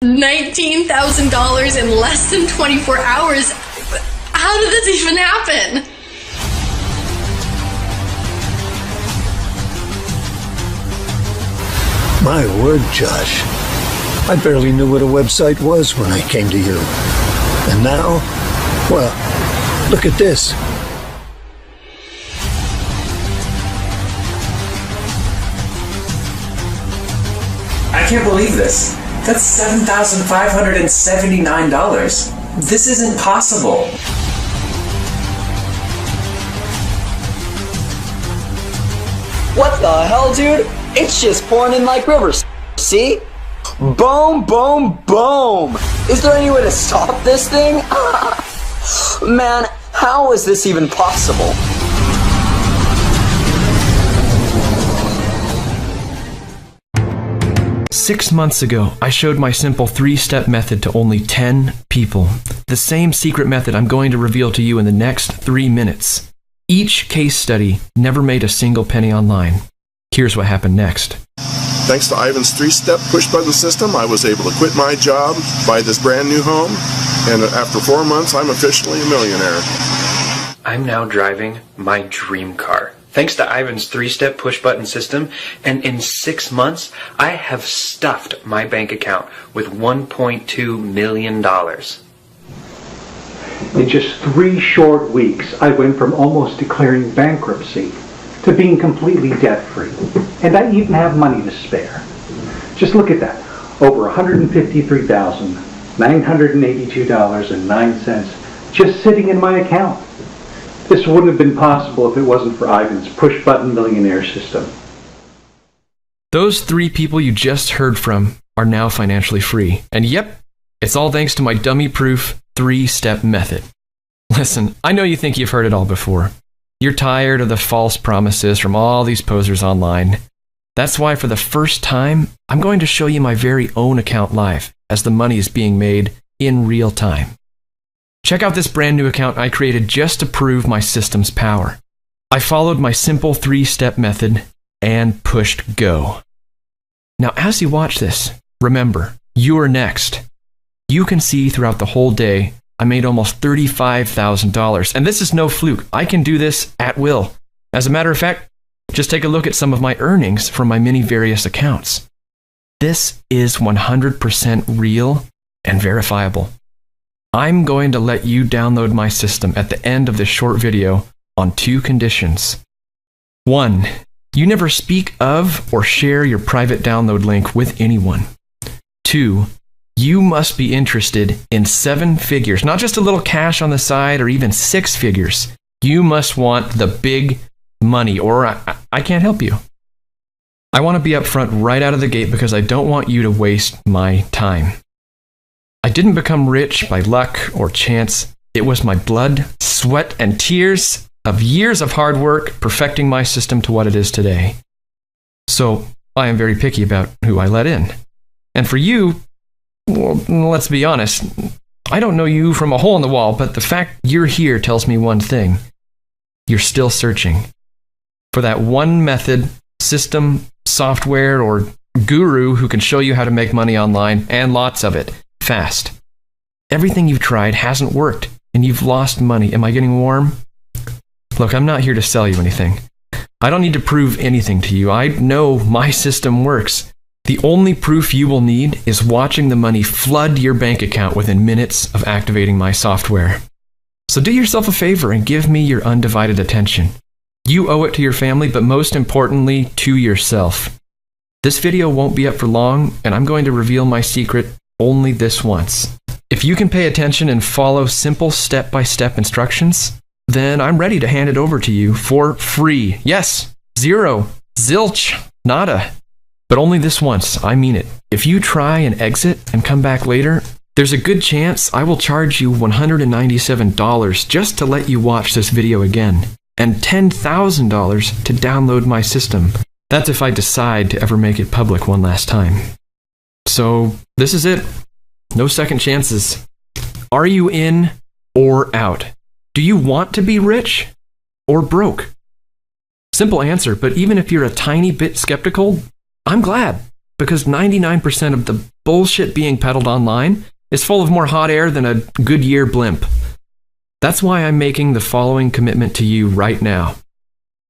$19,000 in less than 24 hours. How did this even happen? My word, Josh. I barely knew what a website was when I came to you. And now, well, look at this. I can't believe this. That's $7,579. This isn't possible. What the hell, dude? It's just pouring in like rivers. See? Boom, boom, boom. Is there any way to stop this thing? Man, how is this even possible? Six months ago, I showed my simple 3-step method to only 10 people. The same secret method I'm going to reveal to you in the next 3 minutes. Each case study never made a single penny online. Here's what happened next. Thanks to Ivan's 3-step push-button system, I was able to quit my job, buy this brand new home, and after 4 months, I'm officially a millionaire. I'm now driving my dream car. Thanks to Ivan's 3-step push-button system, and in 6 months, I have stuffed my bank account with $1.2 million. In just 3 short weeks, I went from almost declaring bankruptcy to being completely debt-free. And I even have money to spare. Just look at that. Over $153,982.09 just sitting in my account. This wouldn't have been possible if it wasn't for Ivan's push-button millionaire system. Those 3 people you just heard from are now financially free. And yep, it's all thanks to my dummy-proof 3-step method. Listen, I know you think you've heard it all before. You're tired of the false promises from all these posers online. That's why for the first time, I'm going to show you my very own account live as the money is being made in real time. Check out this brand new account I created just to prove my system's power. I followed my simple 3-step method and pushed go. Now, as you watch this, remember, you're next. You can see throughout the whole day, I made almost $35,000. And this is no fluke. I can do this at will. As a matter of fact, just take a look at some of my earnings from my many various accounts. This is 100% real and verifiable. I'm going to let you download my system at the end of this short video on 2 conditions. 1, you never speak of or share your private download link with anyone. 2, you must be interested in 7 figures, not just a little cash on the side or even 6 figures. You must want the big money, or I can't help you. I want to be upfront right out of the gate because I don't want you to waste my time. I didn't become rich by luck or chance. It was my blood, sweat, and tears of years of hard work perfecting my system to what it is today. So I am very picky about who I let in. And for you, well, let's be honest, I don't know you from a hole in the wall, but the fact you're here tells me one thing. You're still searching for that one method, system, software, or guru who can show you how to make money online, and lots of it, fast. Everything you've tried hasn't worked, and you've lost money. Am I getting warm? Look, I'm not here to sell you anything. I don't need to prove anything to you. I know my system works. The only proof you will need is watching the money flood your bank account within minutes of activating my software. So do yourself a favor and give me your undivided attention. You owe it to your family, but most importantly, to yourself. This video won't be up for long, and I'm going to reveal my secret only this once. If you can pay attention and follow simple step-by-step instructions, then I'm ready to hand it over to you for free. Yes, zero, zilch, nada. But only this once, I mean it. If you try and exit and come back later, there's a good chance I will charge you $197 just to let you watch this video again, and $10,000 to download my system. That's if I decide to ever make it public one last time. So this is it. No second chances. Are you in or out? Do you want to be rich or broke? Simple answer, but even if you're a tiny bit skeptical, I'm glad, because 99% of the bullshit being peddled online is full of more hot air than a Goodyear blimp. That's why I'm making the following commitment to you right now.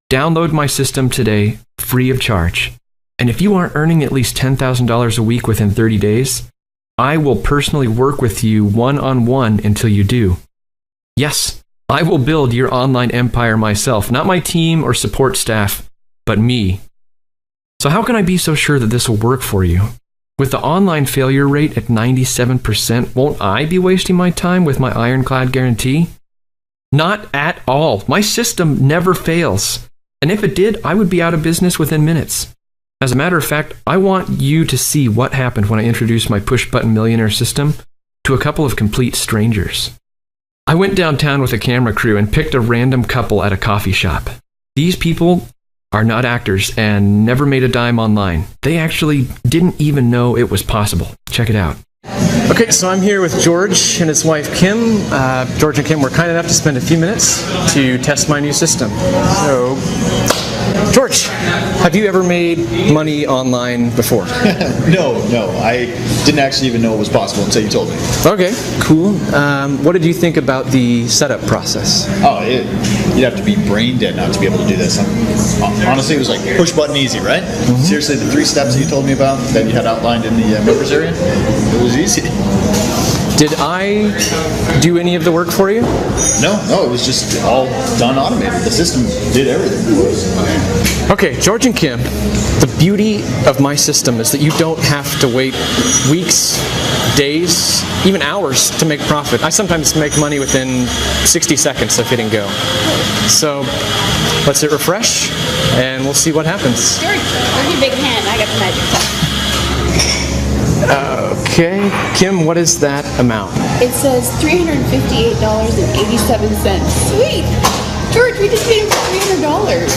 Download my system today, free of charge. And if you aren't earning at least $10,000 a week within 30 days, I will personally work with you one-on-one until you do. Yes, I will build your online empire myself, not my team or support staff, but me. So how can I be so sure that this will work for you? With the online failure rate at 97%, won't I be wasting my time with my ironclad guarantee? Not at all. My system never fails. And if it did, I would be out of business within minutes. As a matter of fact, I want you to see what happened when I introduced my push-button millionaire system to a couple of complete strangers. I went downtown with a camera crew and picked a random couple at a coffee shop. These people are not actors and never made a dime online. They actually didn't even know it was possible. Check it out. Okay, so I'm here with George and his wife Kim. George and Kim were kind enough to spend a few minutes to test my new system. So, George, have you ever made money online before? No, I didn't actually even know it was possible until you told me. Okay, cool. What did you think about the setup process? Oh, you'd have to be brain dead not to be able to do this. Honestly, it was like push button easy, right? Mm-hmm. Seriously, the 3 steps that you told me about that you had outlined in the members area, it was easy. Did I do any of the work for you? No, it was just all done automated. The system did everything. Okay, George and Kim, the beauty of my system is that you don't have to wait weeks, days, even hours to make profit. I sometimes make money within 60 seconds of hitting go. So let's hit refresh and we'll see what happens. George, where's your big hand? I got the magic touch. Okay, Kim, what is that amount? It says $358.87. Sweet! George, we just paid him for $300.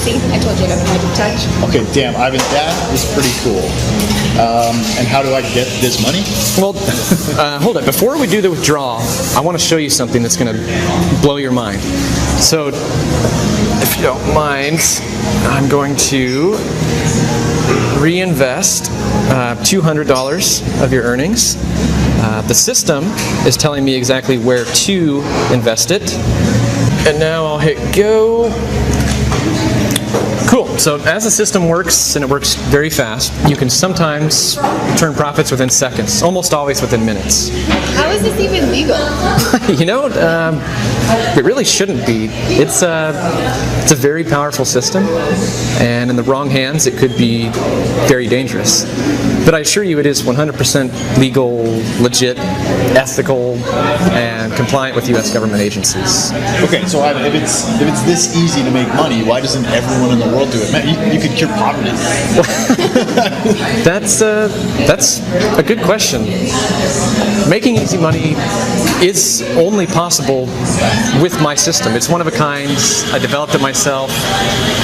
See, I told you I got the magic touch. Okay, damn, Ivan, that is pretty cool. And how do I get this money? Well, hold it. Before we do the withdrawal, I want to show you something that's going to blow your mind. So, if you don't mind, I'm going to reinvest $200 of your earnings. The system is telling me exactly where to invest it. And now I'll hit go. Cool. So as the system works, and it works very fast, you can sometimes turn profits within seconds, almost always within minutes. How is this even legal? You know, it really shouldn't be. It's a very powerful system, and in the wrong hands, it could be very dangerous. But I assure you, it is 100% legal, legit, ethical, and compliant with U.S. government agencies. Okay, so if it's this easy to make money, why doesn't everyone in the world do it? Man, you could cure poverty. That's a good question. Making easy money is only possible with my system. It's one of a kind. I developed it myself,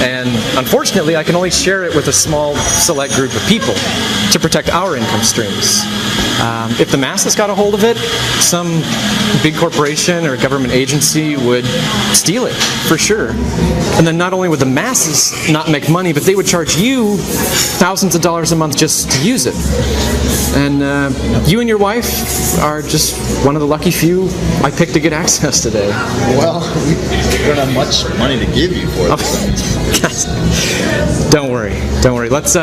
and unfortunately, I can only share it with a small, select group of people to protect our income streams. If the masses got a hold of it, some big corporation or government agency would steal it, for sure. And then not only would the masses not make money, but they would charge you thousands of dollars a month just to use it. And you and your wife are just one of the lucky few I picked to get access today. Well, we don't have much money to give you for it. Don't worry. Let's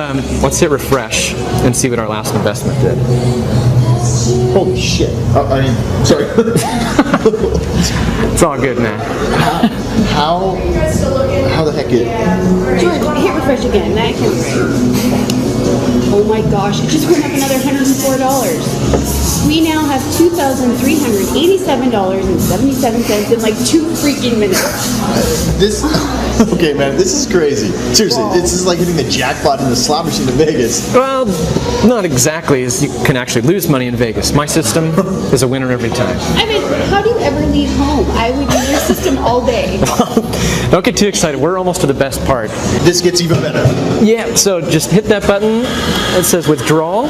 hit refresh and see what our last investment did. Holy shit! Sorry. It's all good, man. How the heck it? George, hit refresh again. That can't be right. Oh my gosh, it just went up another $104. We now have $2,387.77 in like 2 freaking minutes. Okay, man, this is crazy. Seriously, this is like hitting the jackpot in the slot machine in Vegas. Well, not exactly, as you can actually lose money in Vegas. My system is a winner every time. I mean, how do you ever leave home? I would use your system all day. Don't get too excited. We're almost to the best part. This gets even better. Yeah, so just hit that button. It says withdrawal.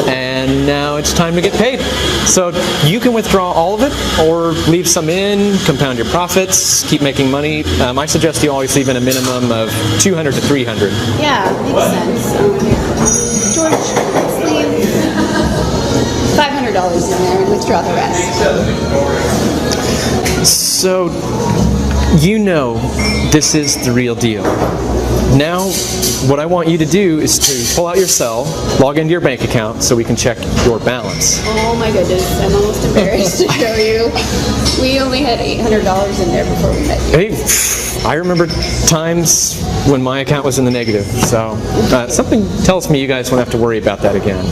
And now it's time to get paid. So you can withdraw all of it or leave some in, compound your profits, keep making money. I suggest you always leave in a minimum of $200 to $300. Yeah, makes sense. $100 in there and withdraw the rest. So, you know this is the real deal. Now, what I want you to do is to pull out your cell, log into your bank account so we can check your balance. Oh my goodness, I'm almost embarrassed to show you. We only had $800 in there before we met you. Hey, I remember times when my account was in the negative, so something tells me you guys won't have to worry about that again.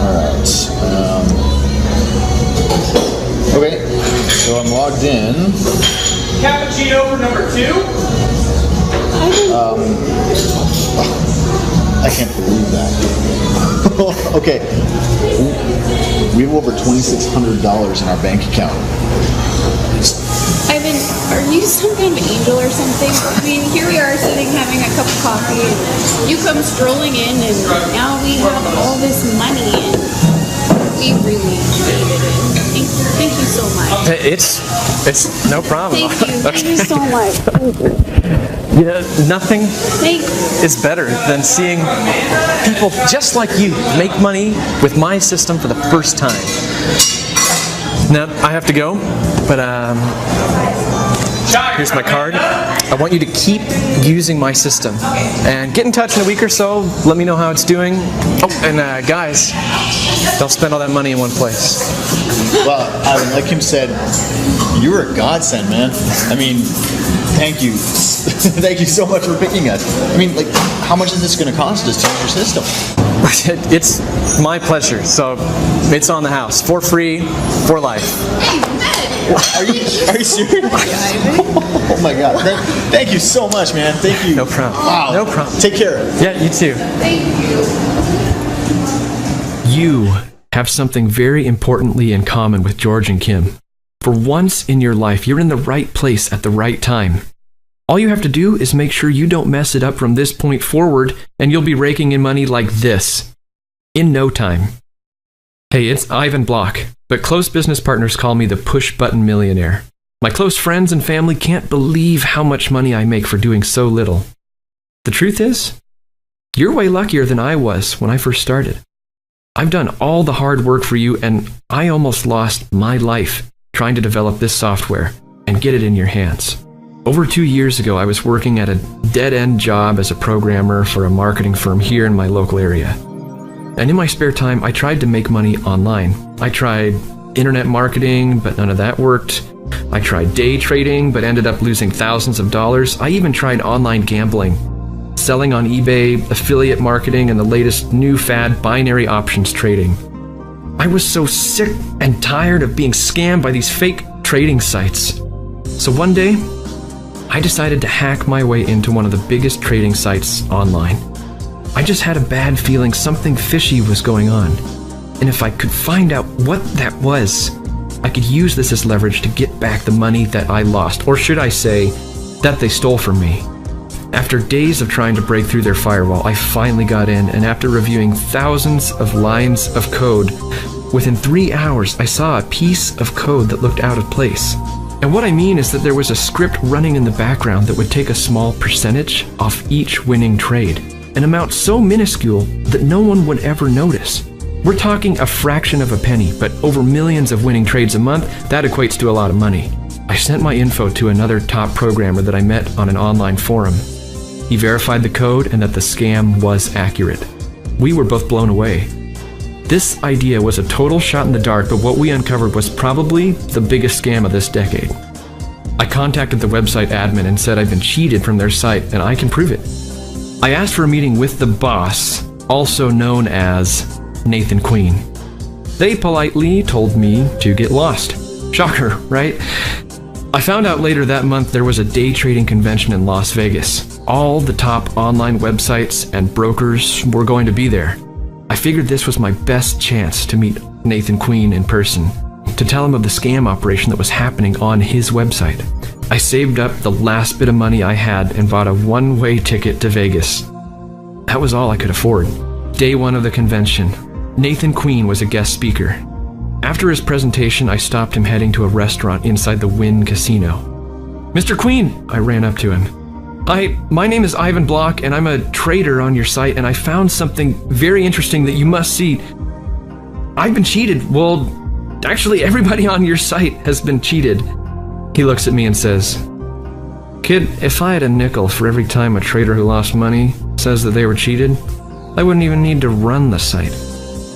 Alright. Okay, so I'm logged in. Cappuccino for number 2? I can't believe that. Okay. We have over $2,600 in our bank account. Ivan, are you some kind of angel or something? I mean, here we are sitting having a cup of coffee, and you come strolling in, and now we have all this money, and we really needed it. Thank you so much. It's no problem. Thank you so much. You know, nothing Thank is better than seeing people just like you make money with my system for the first time. Now, I have to go, but here's my card. I want you to keep using my system. And get in touch in a week or so. Let me know how it's doing. Oh, and guys, don't spend all that money in one place. Well, like Kim said, you were a godsend, man. I mean, thank you. Thank you so much for picking us. I mean, like, how much is this going to cost us to use your system? It's my pleasure. So it's on the house for free, for life. Are you serious? Oh my God! Thank you so much, man. Thank you. No problem. Wow. No problem. Take care. Yeah, you too. Thank you. You have something very importantly in common with George and Kim. For once in your life, you're in the right place at the right time. All you have to do is make sure you don't mess it up from this point forward, and you'll be raking in money like this in no time. Hey, it's Ivan Block, but close business partners call me the push-button millionaire. My close friends and family can't believe how much money I make for doing so little. The truth is, you're way luckier than I was when I first started. I've done all the hard work for you, and I almost lost my life trying to develop this software and get it in your hands. Over 2 years ago, I was working at a dead-end job as a programmer for a marketing firm here in my local area. And in my spare time, I tried to make money online. I tried internet marketing, but none of that worked. I tried day trading, but ended up losing thousands of dollars. I even tried online gambling, selling on eBay, affiliate marketing, and the latest new fad, binary options trading. I was so sick and tired of being scammed by these fake trading sites. So one day, I decided to hack my way into one of the biggest trading sites online. I just had a bad feeling something fishy was going on. And if I could find out what that was, I could use this as leverage to get back the money that I lost, or should I say, that they stole from me. After days of trying to break through their firewall, I finally got in, and after reviewing thousands of lines of code, within 3 hours I saw a piece of code that looked out of place. And what I mean is that there was a script running in the background that would take a small percentage off each winning trade, an amount so minuscule that no one would ever notice. We're talking a fraction of a penny, but over millions of winning trades a month, that equates to a lot of money. I sent my info to another top programmer that I met on an online forum. He verified the code and that the scam was accurate. We were both blown away. This idea was a total shot in the dark, but what we uncovered was probably the biggest scam of this decade. I contacted the website admin and said I'd been cheated from their site, and I can prove it. I asked for a meeting with the boss, also known as Nathan Queen. They politely told me to get lost. Shocker, right? I found out later that month there was a day trading convention in Las Vegas. All the top online websites and brokers were going to be there. I figured this was my best chance to meet Nathan Queen in person, to tell him of the scam operation that was happening on his website. I saved up the last bit of money I had and bought a one-way ticket to Vegas. That was all I could afford. Day one of the convention, Nathan Queen was a guest speaker. After his presentation, I stopped him heading to a restaurant inside the Wynn Casino. "Mr. Queen," I ran up to him. "Hi, my name is Ivan Block, and I'm a trader on your site, and I found something very interesting that you must see. I've been cheated. Well, actually, everybody on your site has been cheated. He looks at me and says, kid, if I had a nickel for every time a trader who lost money says that they were cheated, I wouldn't even need to run the site.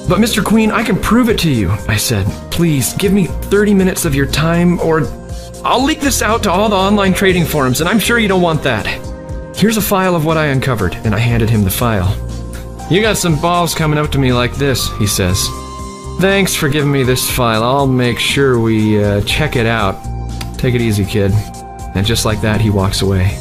But Mr. Queen, I can prove it to you, I said. Please, give me 30 minutes of your time or I'll leak this out to all the online trading forums, and I'm sure you don't want that. Here's a file of what I uncovered, and I handed him the file. You got some balls coming up to me like this, he says. Thanks for giving me this file. I'll make sure we check it out. Take it easy, kid. And just like that, he walks away.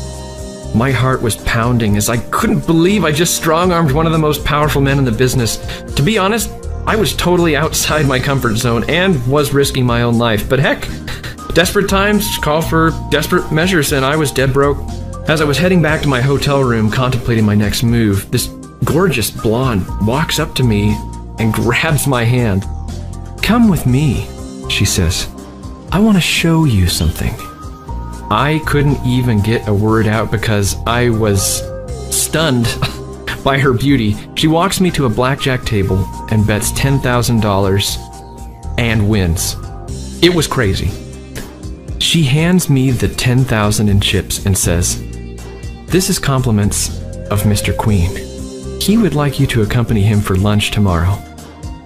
My heart was pounding as I couldn't believe I just strong-armed one of the most powerful men in the business. To be honest, I was totally outside my comfort zone and was risking my own life. But heck, desperate times call for desperate measures, and I was dead broke. As I was heading back to my hotel room contemplating my next move, this gorgeous blonde walks up to me and grabs my hand. Come with me, she says. I want to show you something. I couldn't even get a word out because I was stunned by her beauty. She walks me to a blackjack table and bets $10,000 and wins. It was crazy. She hands me the 10,000 in chips and says, this is compliments of Mr. Queen. He would like you to accompany him for lunch tomorrow.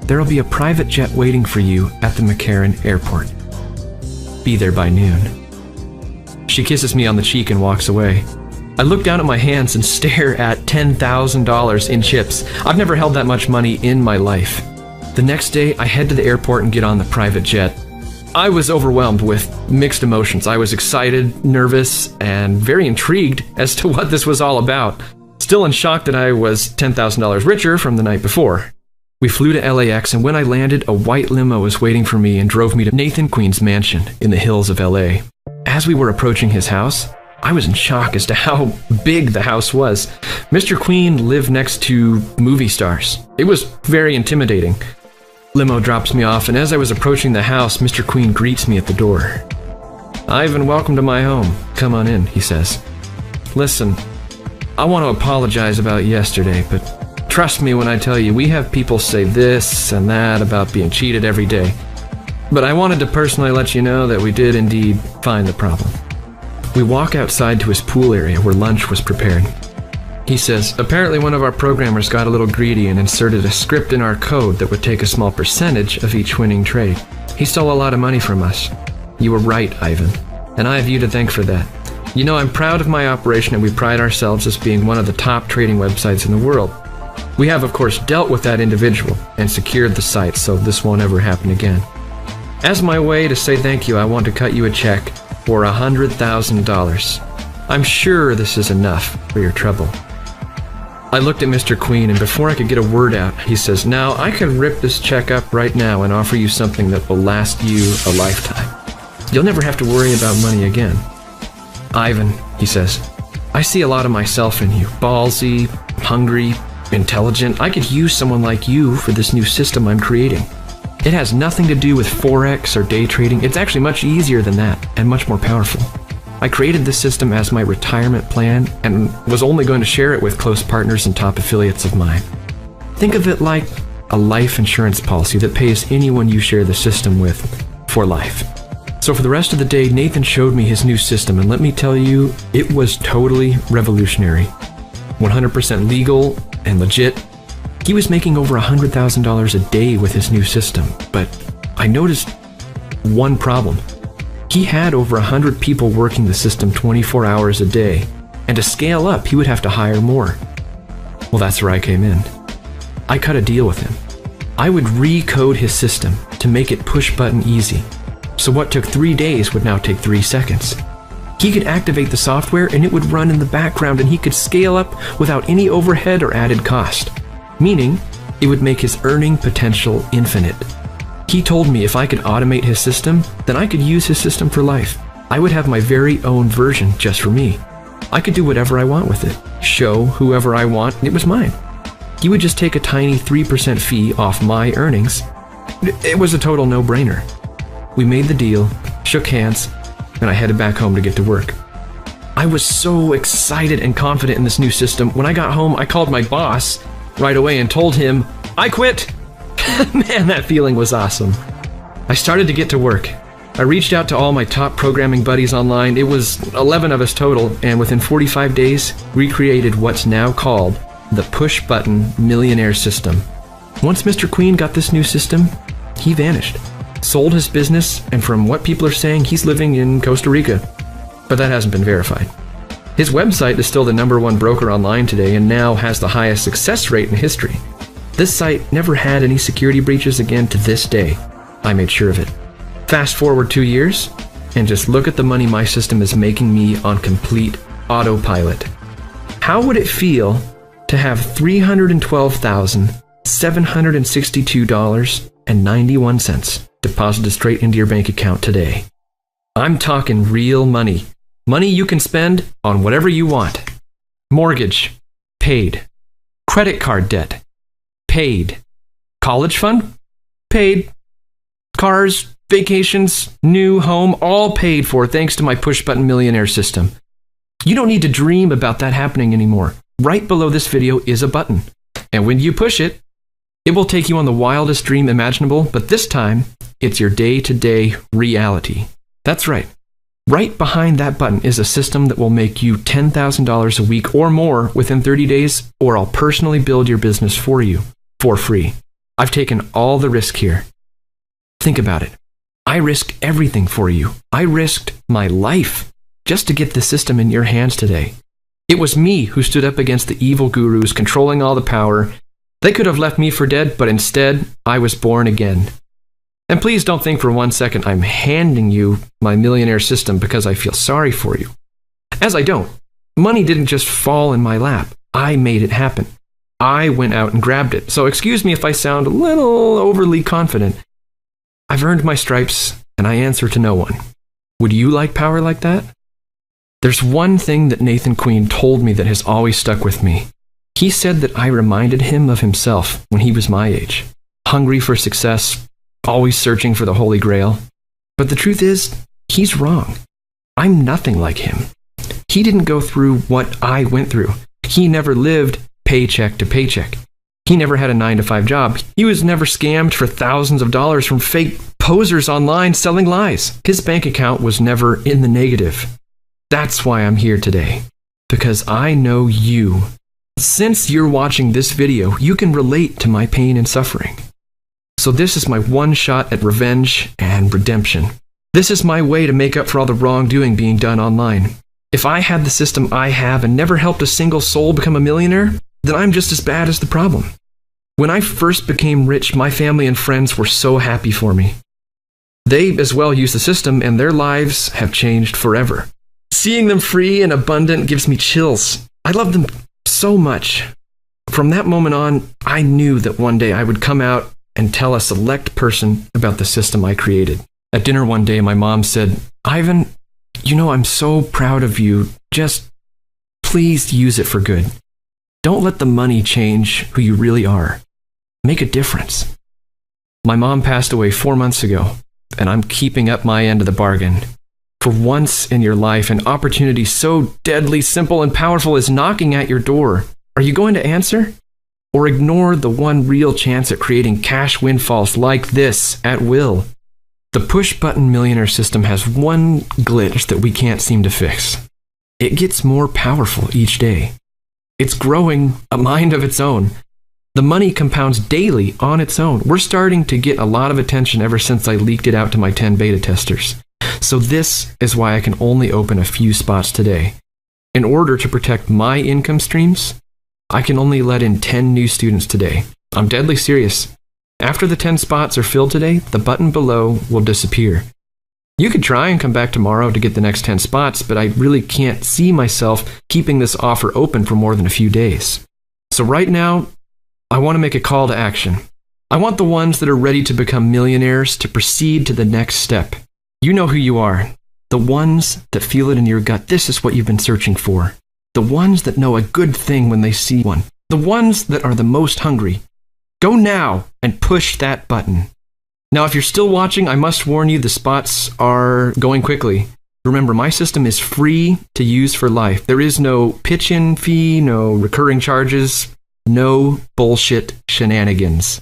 There'll be a private jet waiting for you at the McCarran Airport. Be there by noon. She kisses me on the cheek and walks away. I look down at my hands and stare at $10,000 in chips. I've never held that much money in my life. The next day, I head to the airport and get on the private jet. I was overwhelmed with mixed emotions. I was excited, nervous, and very intrigued as to what this was all about. Still in shock that I was $10,000 richer from the night before. We flew to LAX, and when I landed, a white limo was waiting for me and drove me to Nathan Queen's mansion in the hills of LA. As we were approaching his house, I was in shock as to how big the house was. Mr. Queen lived next to movie stars. It was very intimidating. Limo drops me off, and as I was approaching the house, Mr. Queen greets me at the door. Ivan, welcome to my home. Come on in, he says. Listen, I want to apologize about yesterday, but trust me when I tell you, we have people say this and that about being cheated every day. But I wanted to personally let you know that we did indeed find the problem. We walk outside to his pool area where lunch was prepared. He says, apparently one of our programmers got a little greedy and inserted a script in our code that would take a small percentage of each winning trade. He stole a lot of money from us. You were right, Ivan, and I have you to thank for that. You know, I'm proud of my operation, and we pride ourselves as being one of the top trading websites in the world. We have, of course, dealt with that individual and secured the site, so this won't ever happen again. As my way to say thank you, I want to cut you a check for $100,000. I'm sure this is enough for your trouble. I looked at Mr. Queen, and before I could get a word out, he says, now I can rip this check up right now and offer you something that will last you a lifetime. You'll never have to worry about money again. Ivan, he says, I see a lot of myself in you. Ballsy, hungry, intelligent. I could use someone like you for this new system I'm creating. It has nothing to do with Forex or day trading. It's actually much easier than that and much more powerful. I created this system as my retirement plan and was only going to share it with close partners and top affiliates of mine. Think of it like a life insurance policy that pays anyone you share the system with for life. So for the rest of the day, Nathan showed me his new system, and let me tell you, it was totally revolutionary. 100% legal and legit. He was making over $100,000 a day with his new system, but I noticed one problem. He had over 100 people working the system 24 hours a day, and to scale up, he would have to hire more. Well, that's where I came in. I cut a deal with him. I would recode his system to make it push-button easy, so what took 3 days would now take 3 seconds. He could activate the software and it would run in the background, and he could scale up without any overhead or added cost. Meaning, it would make his earning potential infinite. He told me if I could automate his system, then I could use his system for life. I would have my very own version just for me. I could do whatever I want with it, show whoever I want, and it was mine. He would just take a tiny 3% fee off my earnings. It was a total no-brainer. We made the deal, shook hands, and I headed back home to get to work. I was so excited and confident in this new system. When I got home, I called my boss right away and told him, I quit. Man, that feeling was awesome. I started to get to work. I reached out to all my top programming buddies online. It was 11 of us total, and within 45 days, we created what's now called the push-button millionaire system. Once Mr. Queen got this new system, he vanished. Sold his business, and from what people are saying, he's living in Costa Rica. But that hasn't been verified. His website is still the #1 broker online today and now has the highest success rate in history. This site never had any security breaches again to this day. I made sure of it. Fast forward 2 years, and just look at the money my system is making me on complete autopilot. How would it feel to have $312,762.91 deposited straight into your bank account today? I'm talking real money. Money you can spend on whatever you want. Mortgage, paid. Credit card debt, paid. College fund, paid. Cars, vacations, new home, all paid for thanks to my push-button millionaire system. You don't need to dream about that happening anymore. Right below this video is a button. And when you push it, it will take you on the wildest dream imaginable, but this time, it's your day-to-day reality. That's right. Right behind that button is a system that will make you $10,000 a week or more within 30 days, or I'll personally build your business for you for free. I've taken all the risk here. Think about it. I risked everything for you. I risked my life just to get the system in your hands today. It was me who stood up against the evil gurus controlling all the power. They could have left me for dead, but instead, I was born again. And please don't think for 1 second I'm handing you my millionaire system because I feel sorry for you. As I don't. Money didn't just fall in my lap. I made it happen. I went out and grabbed it. So excuse me if I sound a little overly confident. I've earned my stripes, and I answer to no one. Would you like power like that? There's one thing that Nathan Queen told me that has always stuck with me. He said that I reminded him of himself when he was my age. Hungry for success, always searching for the Holy Grail. But the truth is, he's wrong. I'm nothing like him. He didn't go through what I went through. He never lived paycheck to paycheck. He never had a 9-to-5 job. He was never scammed for thousands of dollars from fake posers online selling lies. His bank account was never in the negative. That's why I'm here today. Because I know you. Since you're watching this video, you can relate to my pain and suffering. So this is my one shot at revenge and redemption. This is my way to make up for all the wrongdoing being done online. If I had the system I have and never helped a single soul become a millionaire, then I'm just as bad as the problem. When I first became rich, my family and friends were so happy for me. They as well use the system, and their lives have changed forever. Seeing them free and abundant gives me chills. I love them so much. From that moment on, I knew that one day I would come out and tell a select person about the system I created. At dinner one day, my mom said, "Ivan, you know, I'm so proud of you. Just please use it for good. Don't let the money change who you really are. Make a difference." My mom passed away 4 months ago, and I'm keeping up my end of the bargain. For once in your life, an opportunity so deadly simple and powerful is knocking at your door. Are you going to answer? Or ignore the one real chance at creating cash windfalls like this at will? The push-button millionaire system has one glitch that we can't seem to fix. It gets more powerful each day. It's growing a mind of its own. The money compounds daily on its own. We're starting to get a lot of attention ever since I leaked it out to my 10 beta testers. So this is why I can only open a few spots today. In order to protect my income streams, I can only let in 10 new students today. I'm deadly serious. After the 10 spots are filled today, the button below will disappear. You could try and come back tomorrow to get the next 10 spots, but I really can't see myself keeping this offer open for more than a few days. So right now, I want to make a call to action. I want the ones that are ready to become millionaires to proceed to the next step. You know who you are. The ones that feel it in your gut. This is what you've been searching for. The ones that know a good thing when they see one. The ones that are the most hungry. Go now and push that button. Now, if you're still watching, I must warn you the spots are going quickly. Remember, my system is free to use for life. There is no pitch-in fee, no recurring charges, no bullshit shenanigans.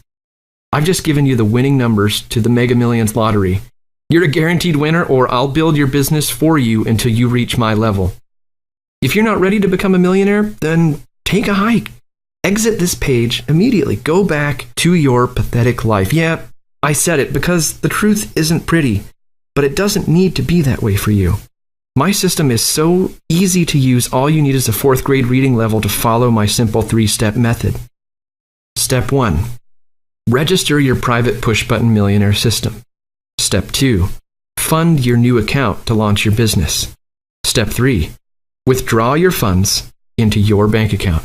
I've just given you the winning numbers to the Mega Millions lottery. You're a guaranteed winner, or I'll build your business for you until you reach my level. If you're not ready to become a millionaire, then take a hike. Exit this page immediately. Go back to your pathetic life. Yeah, I said it because the truth isn't pretty, but it doesn't need to be that way for you. My system is so easy to use. All you need is a 4th grade reading level to follow my simple 3-step method. Step 1. Register your private push-button millionaire system. Step 2. Fund your new account to launch your business. Step 3. Withdraw your funds into your bank account.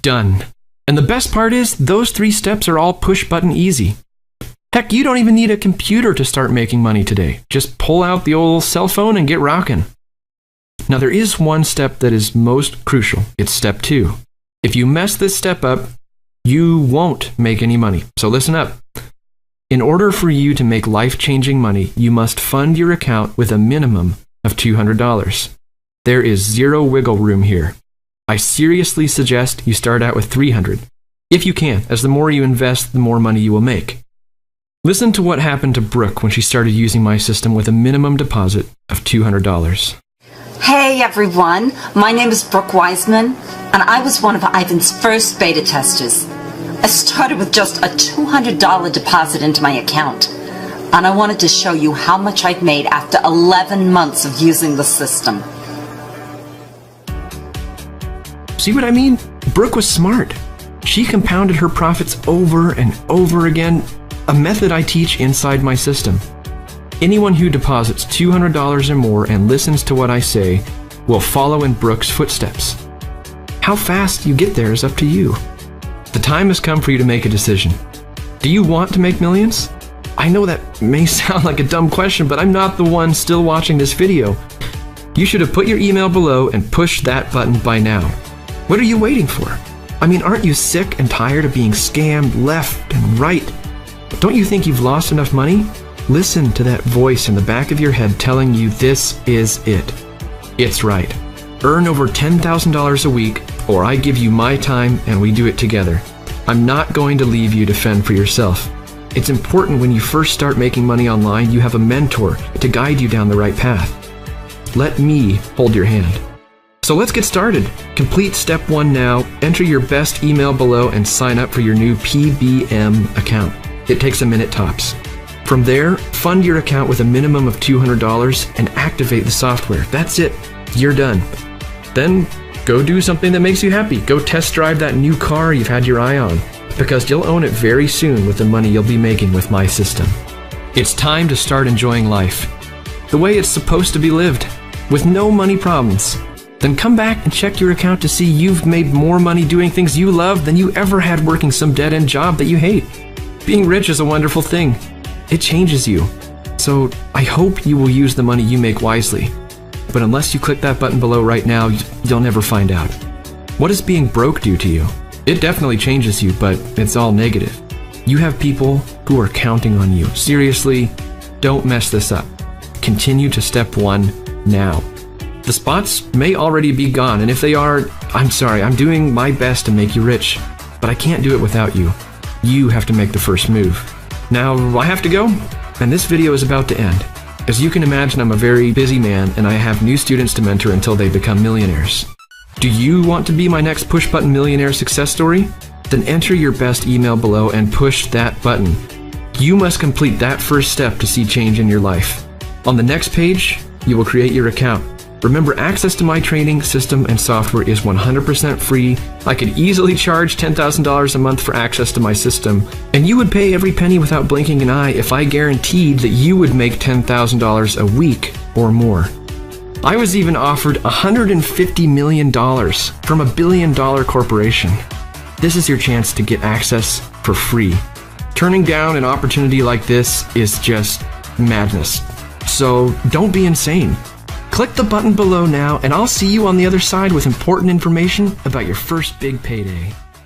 Done. And the best part is, those 3 steps are all push-button easy. Heck, you don't even need a computer to start making money today. Just pull out the old cell phone and get rocking. Now, there is one step that is most crucial. It's step 2. If you mess this step up, you won't make any money. So listen up. In order for you to make life-changing money, you must fund your account with a minimum of $200. There is zero wiggle room here. I seriously suggest you start out with $300. If you can, as the more you invest, the more money you will make. Listen to what happened to Brooke when she started using my system with a minimum deposit of $200. Hey everyone, my name is Brooke Wiseman, and I was one of Ivan's first beta testers. I started with just a $200 deposit into my account, and I wanted to show you how much I've made after 11 months of using the system. See what I mean? Brooke was smart. She compounded her profits over and over again, a method I teach inside my system. Anyone who deposits $200 or more and listens to what I say will follow in Brooke's footsteps. How fast you get there is up to you. The time has come for you to make a decision. Do you want to make millions? I know that may sound like a dumb question, but I'm not the one still watching this video. You should have put your email below and pushed that button by now. What are you waiting for? I mean, aren't you sick and tired of being scammed left and right? Don't you think you've lost enough money? Listen to that voice in the back of your head telling you this is it. It's right. Earn over $10,000 a week, or I give you my time and we do it together. I'm not going to leave you to fend for yourself. It's important when you first start making money online, you have a mentor to guide you down the right path. Let me hold your hand. So let's get started. Complete step 1 now. Enter your best email below and sign up for your new PBM account. It takes a minute tops. From there, fund your account with a minimum of $200 and activate the software. That's it. You're done. Then go do something that makes you happy. Go test drive that new car you've had your eye on, because you'll own it very soon with the money you'll be making with my system. It's time to start enjoying life the way it's supposed to be lived, with no money problems. Then come back and check your account to see you've made more money doing things you love than you ever had working some dead-end job that you hate. Being rich is a wonderful thing. It changes you. So I hope you will use the money you make wisely. But unless you click that button below right now, you'll never find out. What does being broke do to you? It definitely changes you, but it's all negative. You have people who are counting on you. Seriously, don't mess this up. Continue to step 1 now. The spots may already be gone, and if they are, I'm sorry, I'm doing my best to make you rich, but I can't do it without you. You have to make the first move. Now, I have to go, and this video is about to end. As you can imagine, I'm a very busy man, and I have new students to mentor until they become millionaires. Do you want to be my next push-button millionaire success story? Then enter your best email below and push that button. You must complete that first step to see change in your life. On the next page, you will create your account. Remember, access to my training, system, and software is 100% free. I could easily charge $10,000 a month for access to my system, and you would pay every penny without blinking an eye if I guaranteed that you would make $10,000 a week or more. I was even offered $150 million from a billion-dollar corporation. This is your chance to get access for free. Turning down an opportunity like this is just madness. So don't be insane. Click the button below now, and I'll see you on the other side with important information about your first big payday.